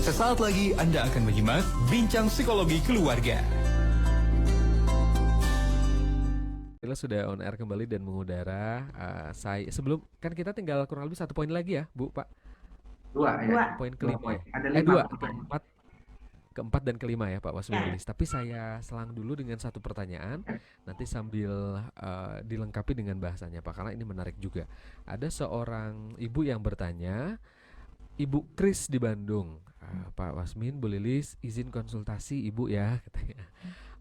Sesaat lagi Anda akan menyimak Bincang Psikologi Keluarga. Kita sudah on air kembali dan mengudara. Saya sebelum kan kita tinggal kurang lebih 1 poin lagi ya, Bu, Pak. Dua ya. Poin Dua kelima poin. ya. Ada 5 Dua, poin. keempat dan kelima ya, Pak Wasmin Ya. Wilis. Tapi saya selang dulu dengan satu pertanyaan, nanti sambil dilengkapi dengan bahasanya, Pak, karena ini menarik juga. Ada seorang ibu yang bertanya, Ibu Kris di Bandung. Pak Wasmin, Bu Lilis, izin konsultasi Ibu ya, katanya.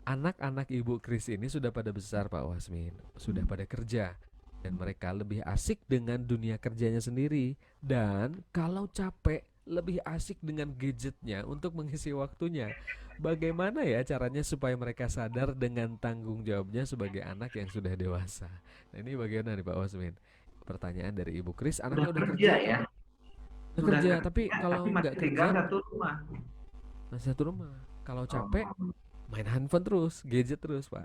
Anak-anak Ibu Kris ini sudah pada besar, Pak Wasmin, sudah pada kerja, dan mereka lebih asik dengan dunia kerjanya sendiri. Dan kalau capek, lebih asik dengan gadgetnya untuk mengisi waktunya. Bagaimana ya caranya supaya mereka sadar dengan tanggung jawabnya sebagai anak yang sudah dewasa? Nah, ini bagaimana nih Pak Wasmin? Pertanyaan dari Ibu Kris, anaknya udah kerja ya. Udah kerja, tapi kalau masih nggak tinggal kerja satu rumah. masih satu rumah. Kalau capek main handphone terus, gadget terus, Pak.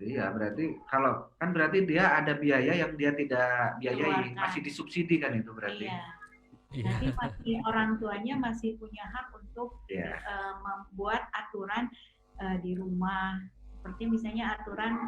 Iya, berarti kalau kan berarti dia ada biaya yang dia tidak biayai, Keluarkan. masih disubsidi kan itu berarti. Iya. Iya. Jadi masih orang tuanya masih punya hak untuk Iya. membuat aturan di rumah. Seperti misalnya aturan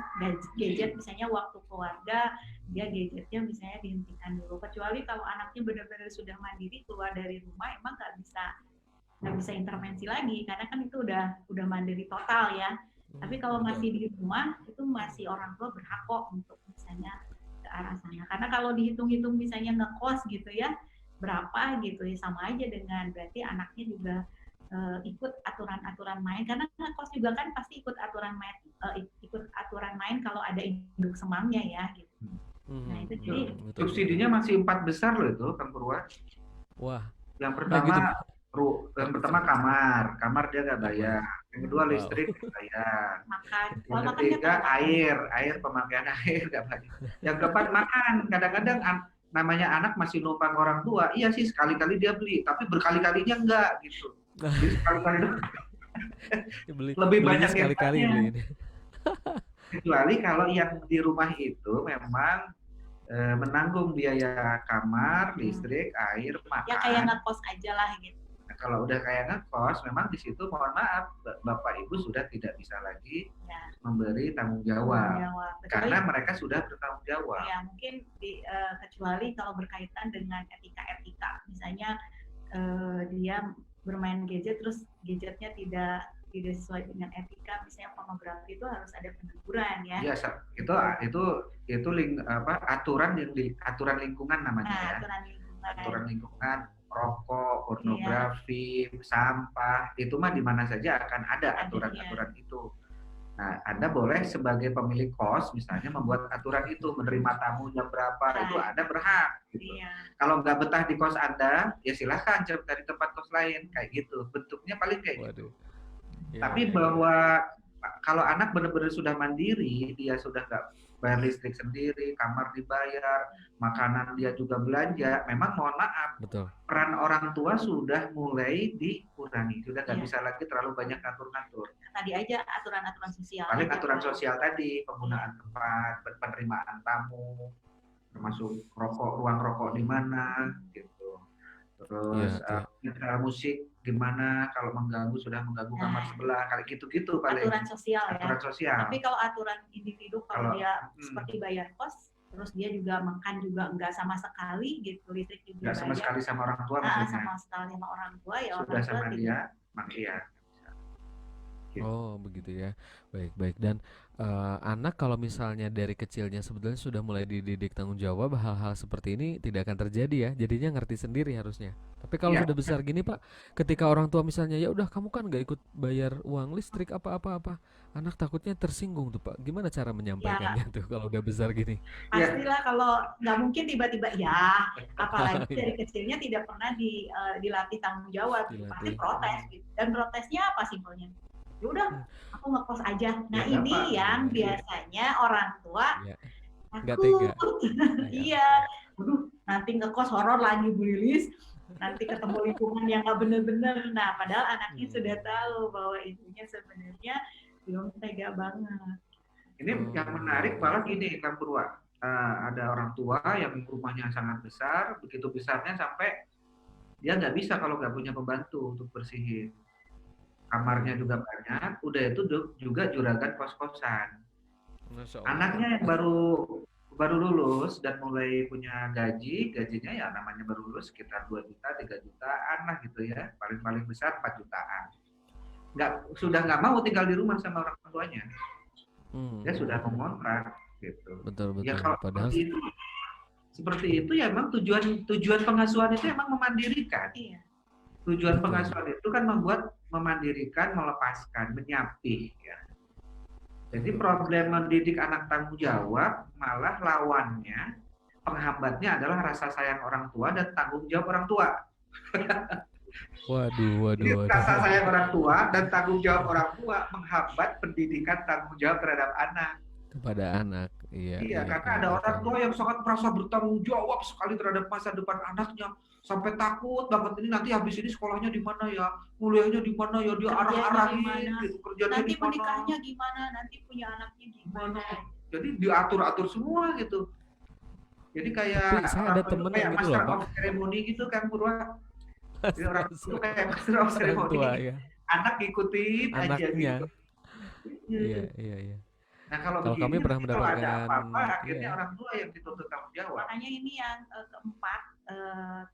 gadget, misalnya waktu keluarga, dia gadgetnya misalnya dihentikan dulu. Kecuali kalau anaknya benar-benar sudah mandiri keluar dari rumah, emang nggak bisa intervensi lagi, karena kan itu udah mandiri total ya. Tapi kalau masih di rumah, itu masih orang tua berhak kok untuk misalnya ke arah sana. Karena kalau dihitung-hitung misalnya ngekos gitu ya, berapa gitu ya, sama aja dengan berarti anaknya juga ikut aturan-aturan main, karena ngekos juga kan pasti ikut aturan main kalau ada induk semangnya ya gitu. Nah itu jadi Subsidinya masih 4 besar loh itu, Kang Purwa. Wah, Yang pertama gitu. kamar dia nggak bayar. Yang kedua listrik bayar. makan. Yang ketiga air pemakaian air nggak bayar. Yang keempat makan. Kadang-kadang namanya anak masih numpang orang tua. Iya sih sekali-kali dia beli, tapi berkali-kalinya enggak gitu. Jadi sekali-kali lebih banyak sekali-kali beli ini. Kecuali kalau yang di rumah itu memang menanggung biaya kamar, listrik, air, makan. Ya kayak ngekos aja lah gitu. Nah, kalau udah kayak ngekos, memang di situ mohon maaf, Bapak Ibu sudah tidak bisa lagi memberi tanggung jawab. Karena mereka sudah bertanggung jawab. Ya mungkin kecuali kalau berkaitan dengan etika, misalnya dia bermain gadget terus gadgetnya tidak sesuai dengan etika, misalnya pornografi, itu harus ada peneguran ya. Iya, itu aturan lingkungan namanya ya. Aturan lingkungan, rokok, pornografi, sampah, itu mah di mana saja akan ada aturan-aturan itu. Nah, Anda boleh sebagai pemilik kos misalnya membuat aturan itu, menerima tamu jam berapa, itu Anda berhak gitu. Kalau nggak betah di kos Anda, ya silahkan cari tempat kos lain, kayak gitu. Bentuknya paling kayak gitu. Tapi bahwa kalau anak benar-benar sudah mandiri, dia sudah nggak bayar listrik sendiri, kamar dibayar, makanan dia juga belanja, memang mohon maaf, peran orang tua sudah mulai dikurangi, sudah nggak bisa lagi terlalu banyak ngatur-ngatur. Tadi aja aturan-aturan sosial. Paling aturan sosial tadi, penggunaan tempat, penerimaan tamu, termasuk ruang rokok di mana, gitu. Terus musik gimana, kalau sudah mengganggu kamar sebelah, kayak gitu-gitu paling. Aturan sosial ya. Aturan sosial. Tapi kalau aturan individu, kalau dia seperti bayar kos, terus dia juga makan juga enggak sama sekali gitu, listrik juga enggak sama sekali sama orang tua maksudnya. Sama sekali sama orang tua ya. Sudah sama dia, makanya. Gitu. Oh begitu ya, baik. Dan anak kalau misalnya dari kecilnya sebetulnya sudah mulai dididik tanggung jawab, hal-hal seperti ini tidak akan terjadi ya, jadinya ngerti sendiri harusnya. Tapi kalau sudah besar gini Pak, ketika orang tua misalnya ya udah kamu kan nggak ikut bayar uang listrik apa-apa, anak takutnya tersinggung tuh Pak. Gimana cara menyampaikannya tuh kalau udah besar gini? Pastilah kalau nggak mungkin tiba-tiba ya, apalagi dari kecilnya tidak pernah dilatih tanggung jawab, pasti protes gitu. Dan protesnya apa simpelnya? Ya udah, aku ngekos aja. Nah ini yang biasanya orang tua takut. Iya, aduh nanti ngekos horor lagi Bu Lilis, nanti ketemu lingkungan yang nggak bener-bener. Nah padahal anaknya sudah tahu bahwa ibunya sebenarnya belum tega banget. Ini yang menarik malah gini Kang Purwa, ada orang tua yang rumahnya sangat besar, begitu besarnya sampai dia nggak bisa kalau nggak punya pembantu untuk bersihin. Kamarnya juga banyak, udah itu juga juragan kos-kosan. Masya Allah. Anaknya yang baru lulus dan mulai punya gajinya ya namanya baru lulus sekitar 2 juta, 3 jutaan lah gitu ya. Paling besar 4 jutaan. Sudah nggak mau tinggal di rumah sama orang tuanya. Dia sudah mengontrak gitu. Betul. Ya kalau Padahal seperti itu ya emang tujuan pengasuhan itu emang memandirikan. Iya. Tujuan Betul. pengasuhan itu kan membuat memandirikan, melepaskan, menyapih ya. Jadi problem mendidik anak tanggung jawab malah lawannya, penghambatnya adalah rasa sayang orang tua dan tanggung jawab orang tua. waduh. Rasa sayang orang tua dan tanggung jawab orang tua menghambat pendidikan tanggung jawab terhadap anak. Kepada anak. Iya, karena ada orang tua yang sangat merasa bertanggung jawab sekali terhadap masa depan anaknya, sampai takut banget ini nanti habis ini sekolahnya di mana ya, kuliahnya di mana ya, dia arah-arahin gitu, kerjanya nanti di mana, menikahnya gimana, nanti punya anaknya gimana. jadi diatur-atur semua gitu. Jadi kayak Tapi saya ada temen kayak yang gitu master loh, Pak. of ceremony gitu kan Purwa. Jadi orang tua kayak master of Orang ceremony, tua ya. anak ngikutin aja Anaknya. gitu. Iya. Nah kalau Kalau kami begini pernah kalau ada mendapatkan, apa-apa akhirnya iya. orang tua yang dituntut tanggung jawab. Makanya ini yang keempat,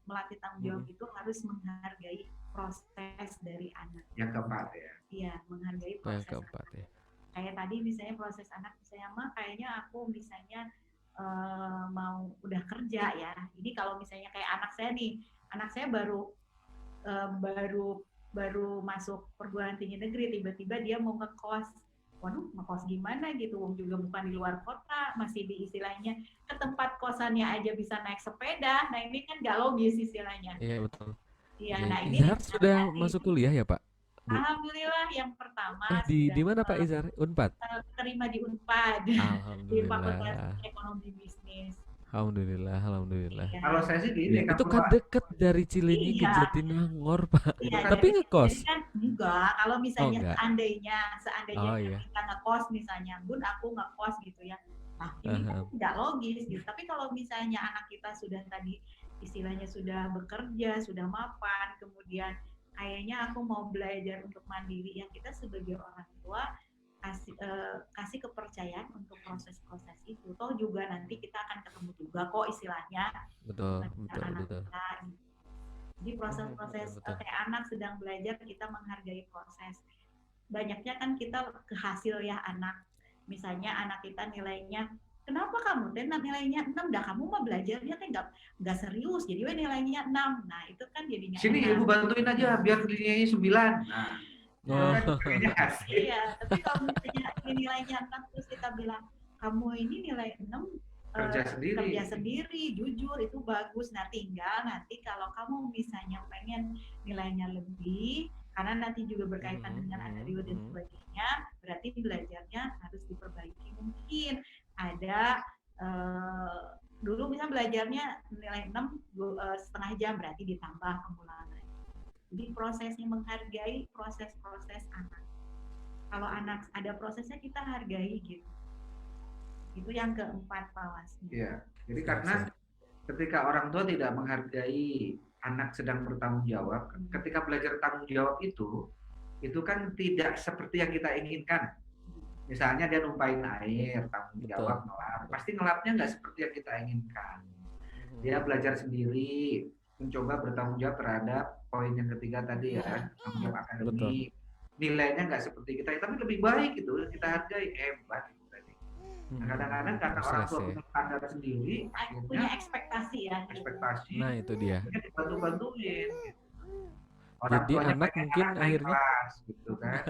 melatih tanggung jawab itu harus menghargai proses dari anak. Yang keempat ya. Iya, menghargai Yang proses keempat anak. ya. Kayak tadi misalnya proses anak, misalnya mah kayaknya aku misalnya mau udah kerja ya. Ini kalau misalnya kayak anak saya nih, anak saya baru masuk perguruan tinggi negeri, tiba-tiba dia mau ngekos. Waduh, ngekos gimana gitu, wong juga bukan di luar kota, masih di istilahnya ke tempat kosannya aja bisa naik sepeda. Nah ini kan nggak logis istilahnya. Iya betul. Iya, Iya. nah ini Izhar sudah masuk kuliah ya Pak? Bu? Alhamdulillah yang pertama Di mana Pak Izhar? Unpad? terima di Unpad di Fakultas Alhamdulillah. Ekonomi Bisnis. Alhamdulillah. Iya. Kalau saya sih gini, Iya, itu kan deket dari Cilenyi ke Iya. Jatinangor Pak. Iya, Tapi jadi ngekos. kan enggak, kalau misalnya enggak. seandainya Oh, iya. kita ngekos misalnya, Bun aku ngekos gitu ya. Nah, ini kan enggak logis gitu. Tapi kalau misalnya anak kita sudah tadi istilahnya sudah bekerja, sudah mapan, kemudian kayaknya aku mau belajar untuk mandiri, yang kita sebagai orang tua kasih kepercayaan untuk proses-proses itu. Toh juga nanti kita akan ketemu juga kok istilahnya. Betul. Kita. Jadi proses-proses Betul. kayak anak sedang belajar, kita menghargai proses. Banyaknya kan kita ke hasil ya anak. Misalnya anak kita nilainya, kenapa kamu nilainya 6? Dah kamu mah belajarnya nggak serius, jadi nilainya 6. Nah itu kan jadinya sini enak. Ibu bantuin aja biar nilainya 9. Nah, iya, tapi kalau misalnya nilainya 6 terus kita bilang kamu ini nilai 6 kerja sendiri, jujur itu bagus. Nah tinggal nanti kalau kamu misalnya pengen nilainya lebih, karena nanti juga berkaitan dengan ADARIO dan sebagainya, berarti belajarnya harus diperbaiki. Mungkin ada dulu misalnya belajarnya nilai 6 setengah jam, berarti ditambah pengulangan. Jadi prosesnya menghargai proses-proses anak. Kalau anak ada prosesnya kita hargai gitu. Itu yang keempat pawasnya. Iya. Jadi karena ketika orang tua tidak menghargai anak sedang bertanggung jawab, ketika belajar tanggung jawab itu kan tidak seperti yang kita inginkan. Misalnya dia numpain air, tanggung jawab ngelap, pasti ngelapnya nggak seperti yang kita inginkan. Dia belajar sendiri, mencoba bertanggung jawab terhadap poin yang ketiga tadi ya, tanggung jawab akademik. Nilainya nggak seperti kita, tapi lebih baik itu kita hargai, hebat itu tadi. Nah, kadang-kadang karena orang tua punya standar sendiri, akhirnya punya ekspektasi ya. Ekspektasi. Nah itu dia. Dibantu-bantuin. Jadi anak mungkin akhirnya kelas, gitu kan.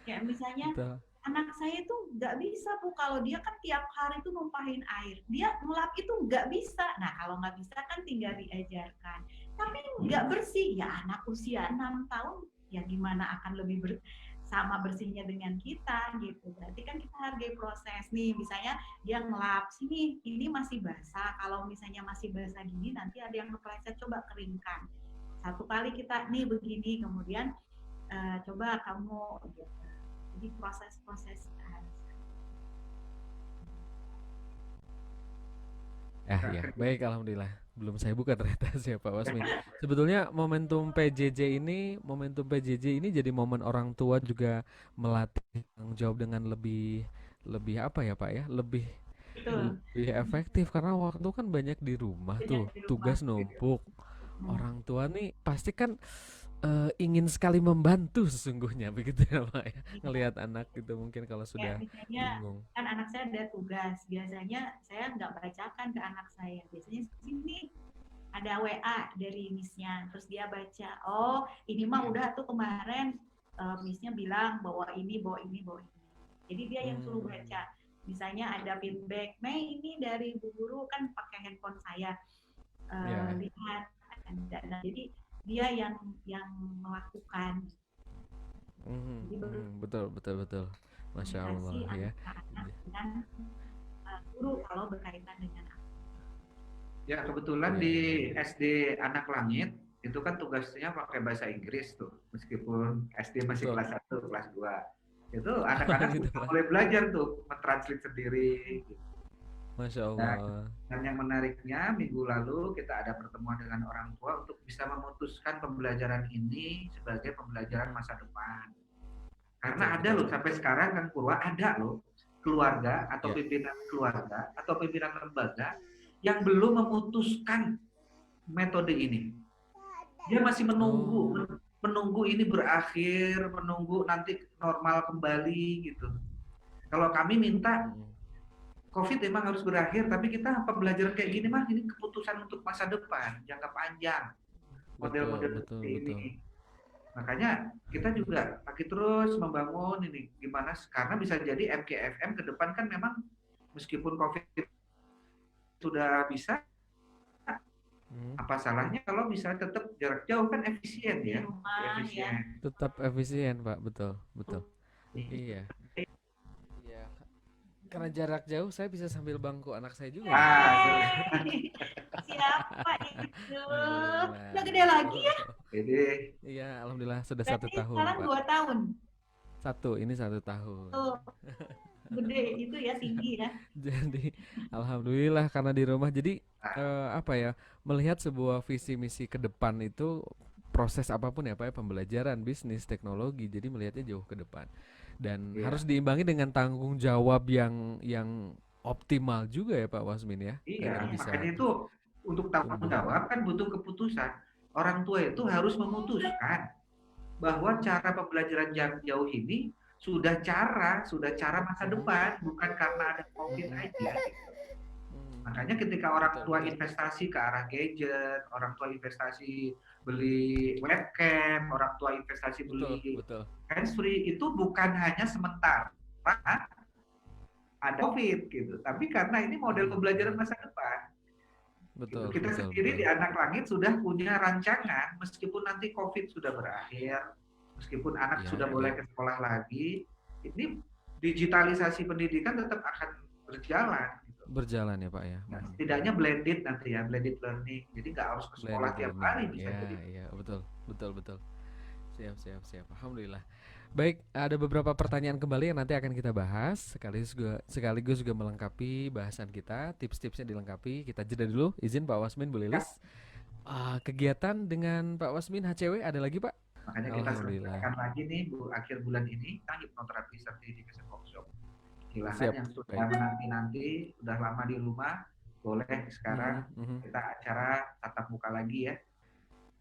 Ya misalnya anak saya itu nggak bisa Bu, kalau dia kan tiap hari tuh numpahin air, dia ngelap itu nggak bisa. Nah kalau nggak bisa kan tinggal diajarkan, tapi nggak bersih ya, anak usia 6 tahun ya gimana akan lebih sama bersihnya dengan kita gitu. Berarti kan kita hargai proses nih, misalnya dia ngelap sini ini masih basah, kalau misalnya masih basah gini nanti ada yang kepleset, coba keringkan satu kali kita nih begini, kemudian coba kamu gitu. Jadi proses-proses Ya, baik, alhamdulillah. Belum saya buka ternyata siapa Wasmin. Sebetulnya momentum PJJ ini jadi momen orang tua juga melatih tanggung jawab dengan lebih lebih apa ya Pak ya? Lebih Betul, lebih efektif karena waktu kan banyak di rumah banyak tuh, di rumah. tugas numpuk. Hmm. Orang tua nih pasti kan ingin sekali membantu sesungguhnya begitu ya Pak ya. Iya. Ngelihat anak gitu mungkin kalau Kayak sudah misalnya bingung. kan anak saya ada tugas, biasanya saya nggak bacakan ke anak saya, biasanya sini ada WA dari missnya, terus dia baca, oh ini mah udah tuh kemarin missnya bilang bahwa ini, bahwa ini, bahwa ini. Jadi dia yang suruh Hmm, baca. Misalnya ada feedback, Mei ini dari Bu Guru kan pakai handphone saya, ya. lihat. Nah, jadi dia yang melakukan. Jadi Betul betul betul. Masya berkomunikasi Allah ya. antara anak dengan guru kalau berkaitan dengan Ya, kebetulan Ya, di ya. SD Anak Langit itu kan tugasnya pakai bahasa Inggris tuh, meskipun SD masih Betul. kelas 1, kelas 2. Itu anak-anak Gitu sudah Pak. mulai belajar tuh mentranslate sendiri. Masya Dan, Allah. dan yang menariknya minggu lalu kita ada pertemuan dengan orang tua untuk bisa memutuskan pembelajaran ini sebagai pembelajaran Mhm. masa depan. Karena Betul ada betul. loh sampai sekarang kan Purwa ada loh keluarga atau Ya. pimpinan keluarga atau pimpinan lembaga yang belum memutuskan metode ini. Dia masih menunggu Oh. menunggu ini berakhir, menunggu nanti normal kembali gitu. Kalau kami minta Mm-mm. COVID memang harus berakhir, tapi kita pembelajaran kayak gini mah ini keputusan untuk masa depan, jangka panjang, Betul model-model betul seperti ini. betul. Makanya kita juga lagi terus membangun ini gimana karena bisa jadi MKFM ke depan kan memang meskipun COVID sudah bisa, Hmm. apa salahnya kalau bisa tetap jarak jauh kan efisien di ya, rumah ya. efisien. Tetap efisien Pak, betul betul. Iya iya. Karena jarak jauh saya bisa sambil bangku anak saya juga nih Pak Ah, Wasmin ya. Siapa itu? Alhamdulillah. Udah gede lagi ya? jadi Iya, alhamdulillah sudah satu Berarti tahun sekarang Pak. 2 tahun. Ini 1 tahun. Tuh, gede itu ya, tinggi ya. Jadi alhamdulillah karena di rumah jadi ah, apa ya, melihat sebuah visi misi ke depan itu proses apapun ya Pak ya, pembelajaran, bisnis, teknologi, jadi melihatnya jauh ke depan dan harus iya, diimbangi dengan tanggung jawab yang optimal juga ya Pak Wasmin ya iya, agar Iya. bisa makanya itu untuk tanggung tumbuh. jawab kan butuh keputusan. Orang tua itu harus memutuskan bahwa cara pembelajaran jarak jauh ini sudah cara masa Mhm, depan, bukan karena ada COVID mhm, aja. Gitu. mhm. Makanya ketika orang Betul tua betul investasi ke arah gadget, orang tua investasi beli webcam, orang tua investasi betul beli betul. handsfree itu bukan hanya sementara ada COVID gitu, tapi karena ini model Mhm, pembelajaran mhm. masa depan. Gitu. Betul Kita betul sendiri betul. di Anak Langit sudah punya rancangan, meskipun nanti COVID sudah berakhir, meskipun anak Ya sudah boleh ya ke sekolah lagi, ini digitalisasi pendidikan tetap akan berjalan. Gitu. berjalan ya Pak ya. Nah, Mhm. setidaknya blended nanti ya, blended learning. Jadi nggak harus ke sekolah Blended tiap learning. hari bisa Ya, jadi. ya, betul, betul, betul. Siap, siap, siap. Alhamdulillah. Baik, ada beberapa pertanyaan kembali yang nanti akan kita bahas. Sekaligus juga melengkapi bahasan kita. Tips-tipsnya dilengkapi. Kita jeda dulu. Izin Pak Wasmin, Bu Ya, Lilis. Kegiatan dengan Pak Wasmin HCW ada lagi Pak? makanya kita Alhamdulillah. selenggarakan lagi nih akhir bulan ini kita hipnoterapi certification workshop. Silahkan Siap. yang sudah Baik. menanti-nanti, sudah lama di rumah, boleh sekarang Mhm, mhm. kita acara tatap muka lagi ya.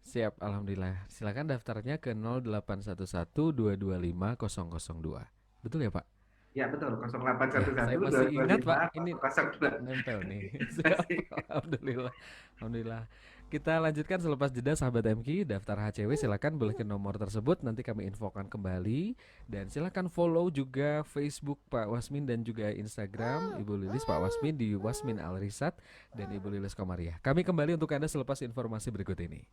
Siap, alhamdulillah. Silakan daftarnya ke 0811 225 002. Betul ya Pak? Ya betul, Ya, saya masih ingat Pak. Ini 0811 nempel nih. Siap. Masih. Alhamdulillah. Alhamdulillah. Kita lanjutkan selepas jeda sahabat MQ. Daftar HCW silakan boleh ke nomor tersebut nanti kami infokan kembali dan silakan follow juga Facebook Pak Wasmin dan juga Instagram Ibu Lilis Pak Wasmin di Wasmin Al Risat dan Ibu Lilis Komariah. Kami kembali untuk Anda selepas informasi berikut ini.